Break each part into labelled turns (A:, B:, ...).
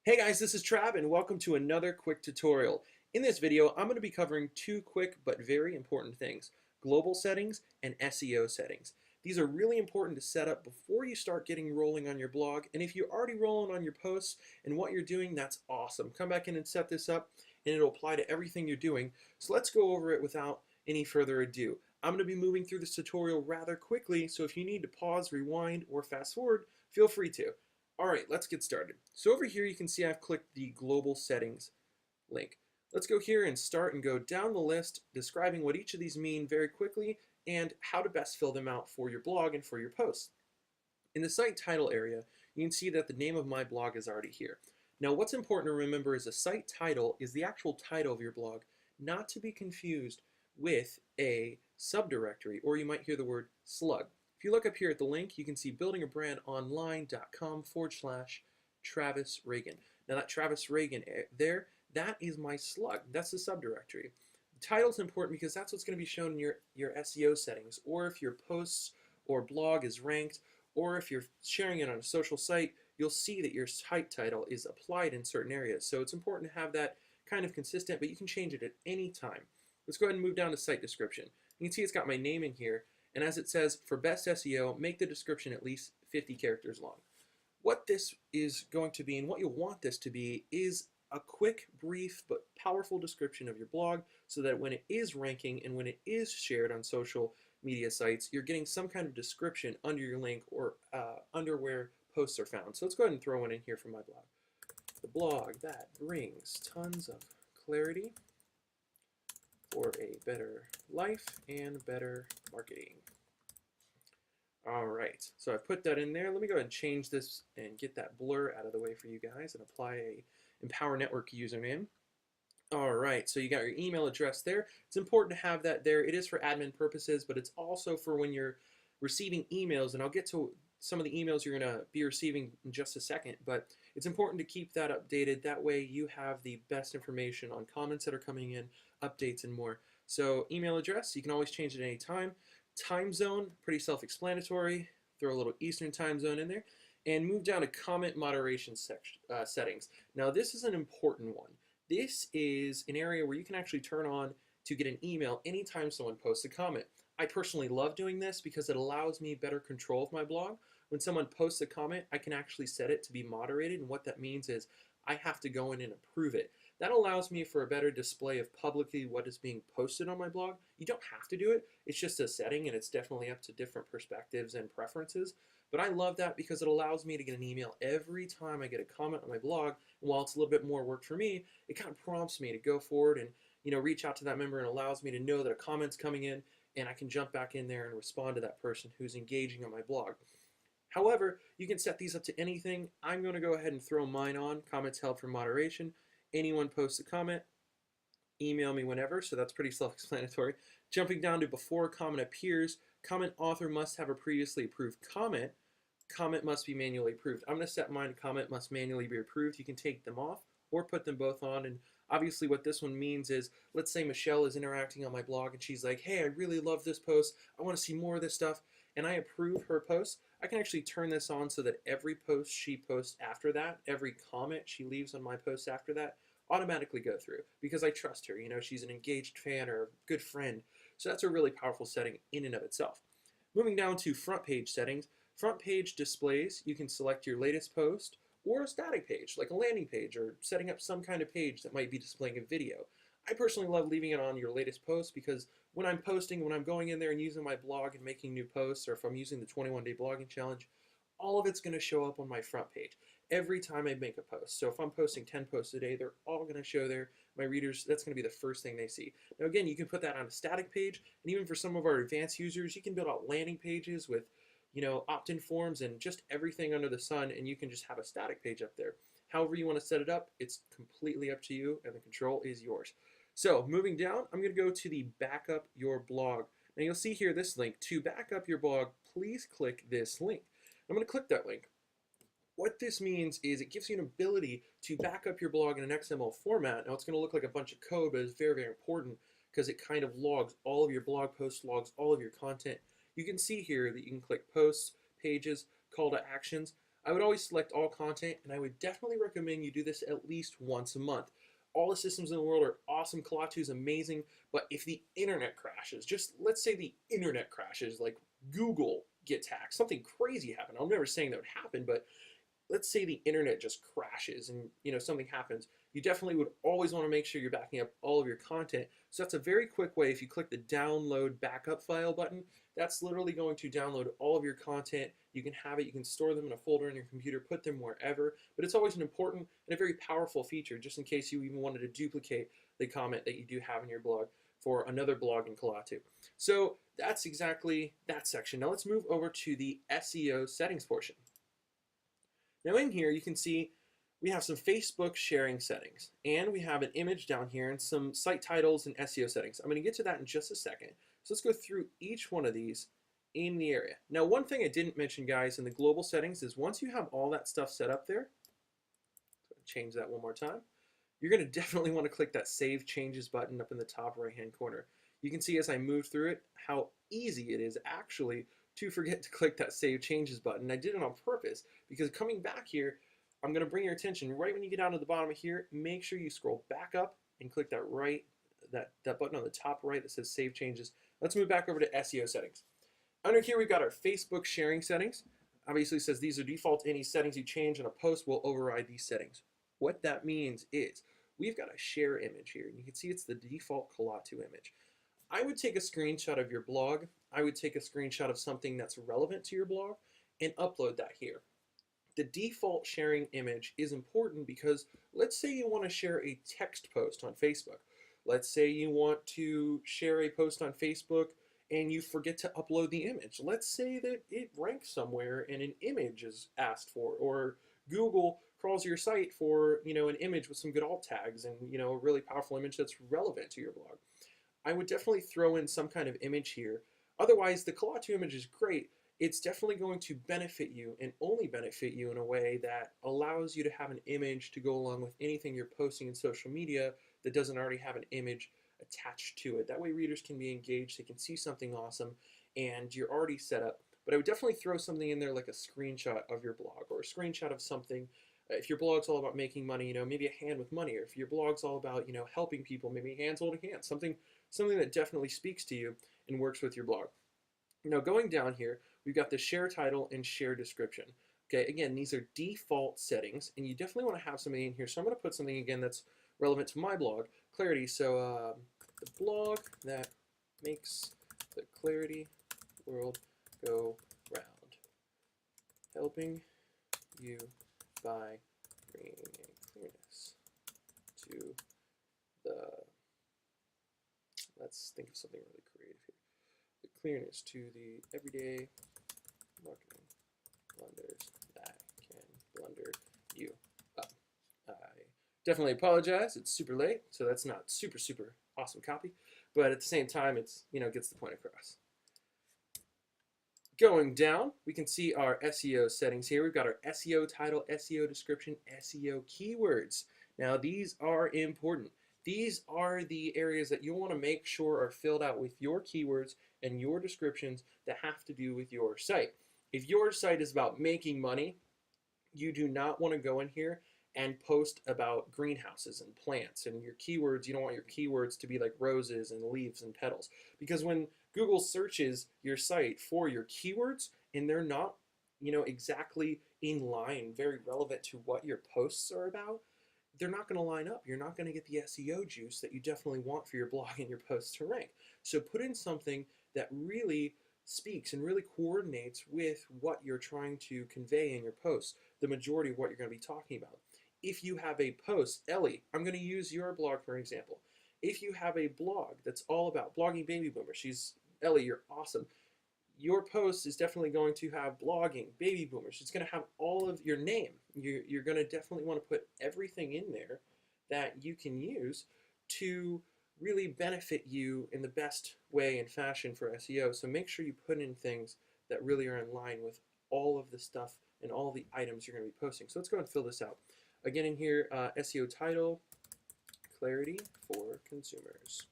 A: Hey guys, this is Trav and welcome to another quick tutorial. In this video, I'm going to be covering two quick but very important things: global settings and SEO settings. These are really important to set up before you start getting rolling on your blog, and if you're already rolling on your posts and what you're doing, that's awesome. Come back in and set this up and it'll apply to everything you're doing. So let's go over it without any further ado. I'm going to be moving through this tutorial rather quickly, so if you need to pause, rewind, or fast forward, feel free to. Alright, let's get started. So over here you can see I've clicked the global settings link. Let's go here and start and go down the list describing what each of these mean very quickly and how to best fill them out for your blog and for your posts. In the site title area, you can see that the name of my blog is already here. Now what's important to remember is a site title is the actual title of your blog, not to be confused with a subdirectory, or you might hear the word slug. If you look up here at the link, you can see buildingabrandonline.com/Travis Reagan. Now that Travis Reagan there, that is my slug. That's the subdirectory. The title is important because that's what's going to be shown in your SEO settings, or if your posts or blog is ranked, or if you're sharing it on a social site, you'll see that your site title is applied in certain areas. So it's important to have that kind of consistent, but you can change it at any time. Let's go ahead and move down to site description. You can see it's got my name in here, and as it says, for best SEO, make the description at least 50 characters long. What this is going to be, and what you'll want this to be, is a quick, brief, but powerful description of your blog, so that when it is ranking and when it is shared on social media sites, you're getting some kind of description under your link or under where posts are found. So let's go ahead and throw one in here for my blog. The blog that brings tons of clarity for a better life and better marketing. All right, so I've put that in there. Let me go ahead and change this and get that blur out of the way for you guys and apply a Empower Network username. All right, so you got your email address there. It's important to have that there. It is for admin purposes, but it's also for when you're receiving emails, and I'll get to some of the emails you're going to be receiving in just a second, but it's important to keep that updated. That way you have the best information on comments that are coming in, updates, and more. So email address, you can always change it at any time. Time zone, pretty self-explanatory. Throw a little Eastern time zone in there. And move down to comment moderation settings. Now this is an important one. This is an area where you can actually turn on to get an email anytime someone posts a comment. I personally love doing this because it allows me better control of my blog. When someone posts a comment, I can actually set it to be moderated, and what that means is I have to go in and approve it. That allows me for a better display of publicly what is being posted on my blog. You don't have to do it. It's just a setting, and it's definitely up to different perspectives and preferences. But I love that because it allows me to get an email every time I get a comment on my blog. And while it's a little bit more work for me, it kind of prompts me to go forward and reach out to that member, and allows me to know that a comment's coming in, and I can jump back in there and respond to that person who's engaging on my blog. However, you can set these up to anything. I'm going to go ahead and throw mine on, comments held for moderation. Anyone posts a comment, email me whenever, so that's pretty self-explanatory. Jumping down to before a comment appears, comment author must have a previously approved comment. Comment must be manually approved. I'm going to set mine to comment must manually be approved. You can take them off or put them both on, and obviously what this one means is, let's say Michelle is interacting on my blog and she's like, hey, I really love this post, I want to see more of this stuff, and I approve her post. I can actually turn this on so that every post she posts after that, every comment she leaves on my post after that, automatically go through, because I trust her. She's an engaged fan or a good friend. So that's a really powerful setting in and of itself. Moving down to front page settings. Front page displays, you can select your latest post or a static page, like a landing page, or setting up some kind of page that might be displaying a video. I personally love leaving it on your latest post because when I'm posting, when I'm going in there and using my blog and making new posts, or if I'm using the 21-day blogging challenge, all of it's going to show up on my front page every time I make a post. So if I'm posting 10 posts a day, they're all going to show there. My readers, that's going to be the first thing they see. Now again, you can put that on a static page, and even for some of our advanced users, you can build out landing pages with opt-in forms and just everything under the sun, and you can just have a static page up there. However you want to set it up, it's completely up to you, and the control is yours. So moving down, I'm going to go to the backup your blog. Now you'll see here this link. To back up your blog, please click this link. I'm going to click that link. What this means is it gives you an ability to back up your blog in an XML format. Now it's going to look like a bunch of code, but it's very, very important because it kind of logs all of your blog posts, logs all of your content. You can see here that you can click posts, pages, call to actions. I would always select all content, and I would definitely recommend you do this at least once a month. All the systems in the world are awesome. Kalatu is amazing, but if the internet crashes, just let's say the internet crashes, like Google gets hacked, something crazy happened. I'm never saying that would happen, but let's say the internet just crashes and something happens, you definitely would always want to make sure you're backing up all of your content. So that's a very quick way. If you click the download backup file button, that's literally going to download all of your content. You can have it, you can store them in a folder in your computer, put them wherever, but it's always an important and a very powerful feature, just in case you even wanted to duplicate the comment that you do have in your blog for another blog in Kalatu. So that's exactly that section. Now let's move over to the SEO settings portion. Now in here you can see we have some Facebook sharing settings, and we have an image down here and some site titles and SEO settings. I'm going to get to that in just a second. So let's go through each one of these in the area. Now one thing I didn't mention, guys, in the global settings is once you have all that stuff set up there, change that one more time, you're going to definitely want to click that Save Changes button up in the top right hand corner. You can see as I move through it how easy it is actually to forget to click that Save Changes button. I did it on purpose because coming back here, I'm going to bring your attention right when you get down to the bottom of here, make sure you scroll back up and click that that button on the top right that says Save Changes. Let's move back over to SEO settings. Under here we've got our Facebook sharing settings. Obviously it says these are default. Any settings you change in a post will override these settings. What that means is we've got a share image here, and you can see it's the default Kalatu image. I would take a screenshot of your blog. I would take a screenshot of something that's relevant to your blog and upload that here. The default sharing image is important because let's say you want to share a text post on Facebook. Let's say you want to share a post on Facebook and you forget to upload the image. Let's say that it ranks somewhere and an image is asked for, or Google crawls your site for an image with some good alt tags and a really powerful image that's relevant to your blog. I would definitely throw in some kind of image here. Otherwise, the Kalatu image is great. It's definitely going to benefit you and only benefit you in a way that allows you to have an image to go along with anything you're posting in social media that doesn't already have an image attached to it. That way readers can be engaged, they can see something awesome, and you're already set up. But I would definitely throw something in there like a screenshot of your blog, or a screenshot of something. If your blog's all about making money, maybe a hand with money, or if your blog's all about, helping people, maybe hands holding hands, something that definitely speaks to you and works with your blog. Now going down here, we've got the share title and share description. Okay, again, these are default settings, and you definitely want to have something in here. So I'm going to put something again that's relevant to my blog, Clarity. So the blog that makes the Clarity world go round, helping you by bringing clearness to the, let's think of something really creative here. The clearness to the everyday marketing blunders that can blunder you up. I definitely apologize. It's super late, so that's not super awesome copy, but at the same time, it's gets the point across. Going down, we can see our SEO settings here. We've got our SEO title, SEO description, SEO keywords. Now these are important. These are the areas that you want to make sure are filled out with your keywords and your descriptions that have to do with your site. If your site is about making money, you do not want to go in here and post about greenhouses and plants and your keywords. You don't want your keywords to be like roses and leaves and petals, because when Google searches your site for your keywords and they're not exactly in line, very relevant to what your posts are about, they're not going to line up. You're not going to get the SEO juice that you definitely want for your blog and your posts to rank. So put in something that really speaks and really coordinates with what you're trying to convey in your posts, the majority of what you're going to be talking about. If you have a post, Ellie, I'm going to use your blog for an example. If you have a blog that's all about blogging baby boomers, Ellie, you're awesome. Your post is definitely going to have blogging, baby boomers. It's going to have all of your name. You're going to definitely want to put everything in there that you can use to really benefit you in the best way and fashion for SEO. So make sure you put in things that really are in line with all of the stuff and all the items you're going to be posting. So let's go and fill this out. Again, in here, SEO title, Clarity for consumers.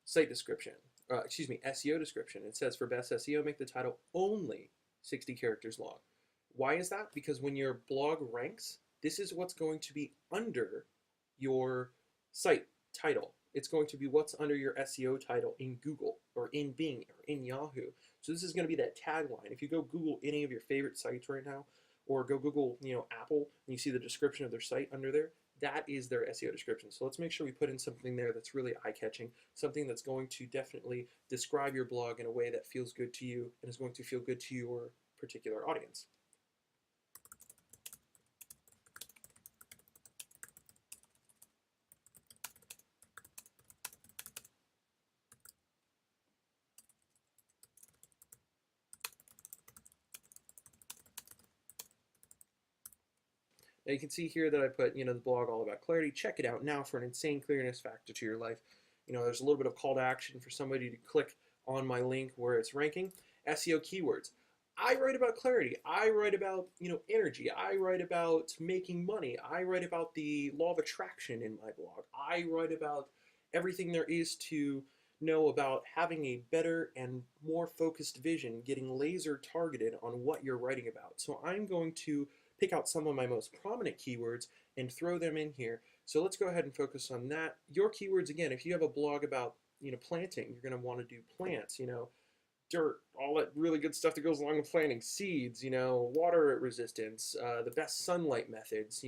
A: Site description. SEO description. It says for best SEO, make the title only 60 characters long. Why is that? Because when your blog ranks, this is what's going to be under your site title. It's going to be what's under your SEO title in Google or in Bing or in Yahoo. So this is going to be that tagline. If you go Google any of your favorite sites right now, or go Google, Apple, and you see the description of their site under there, that is their SEO description. So let's make sure we put in something there that's really eye-catching, something that's going to definitely describe your blog in a way that feels good to you and is going to feel good to your particular audience. Now you can see here that I put, the blog all about clarity. Check it out now for an insane clearness factor to your life. There's a little bit of call to action for somebody to click on my link where it's ranking. SEO keywords. I write about clarity. I write about, energy. I write about making money. I write about the law of attraction in my blog. I write about everything there is to know about having a better and more focused vision, getting laser targeted on what you're writing about. So I'm going to pick out some of my most prominent keywords and throw them in here. So let's go ahead and focus on that. Your keywords, again, if you have a blog about planting, you're going to want to do plants, dirt, all that really good stuff that goes along with planting, seeds, water resistance, the best sunlight methods,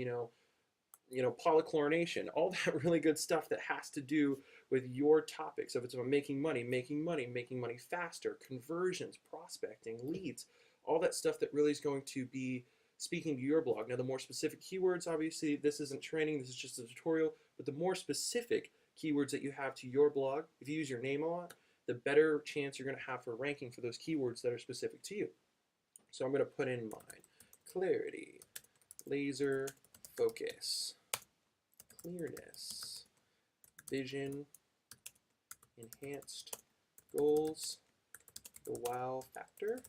A: polychlorination, all that really good stuff that has to do with your topics. So if it's about making money faster, conversions, prospecting, leads, all that stuff that really is going to be speaking to your blog. Now, the more specific keywords, obviously, this isn't training, this is just a tutorial, but the more specific keywords that you have to your blog, if you use your name a lot, the better chance you're going to have for ranking for those keywords that are specific to you. So I'm going to put in mine. Clarity, laser, focus, clearness, vision, enhanced goals, the wow factor,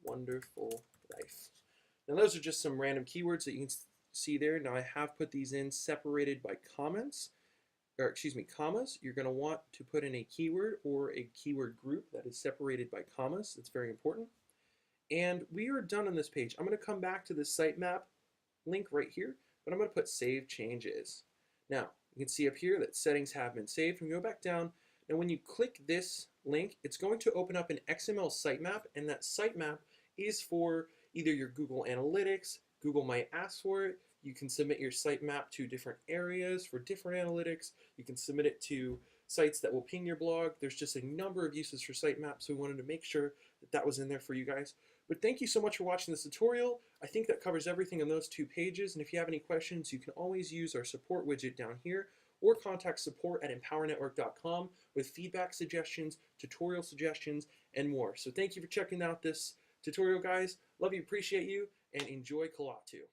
A: wonderful life. Now those are just some random keywords that you can see there. Now I have put these in separated by commas. You're going to want to put in a keyword or a keyword group that is separated by commas. That's very important. And we are done on this page. I'm going to come back to the sitemap link right here, but I'm going to put save changes. Now, you can see up here that settings have been saved. We go back down. Now, when you click this link, it's going to open up an XML sitemap, and that sitemap is for either your Google Analytics. Google might ask for it. You can submit your sitemap to different areas for different analytics. You can submit it to sites that will ping your blog. There's just a number of uses for sitemaps, so we wanted to make sure that that was in there for you guys. But thank you so much for watching this tutorial. I think that covers everything on those 2 pages, and if you have any questions, you can always use our support widget down here or contact support@empowernetwork.com with feedback suggestions, tutorial suggestions, and more. So thank you for checking out this tutorial, guys. Love you, appreciate you, and enjoy Kalatu.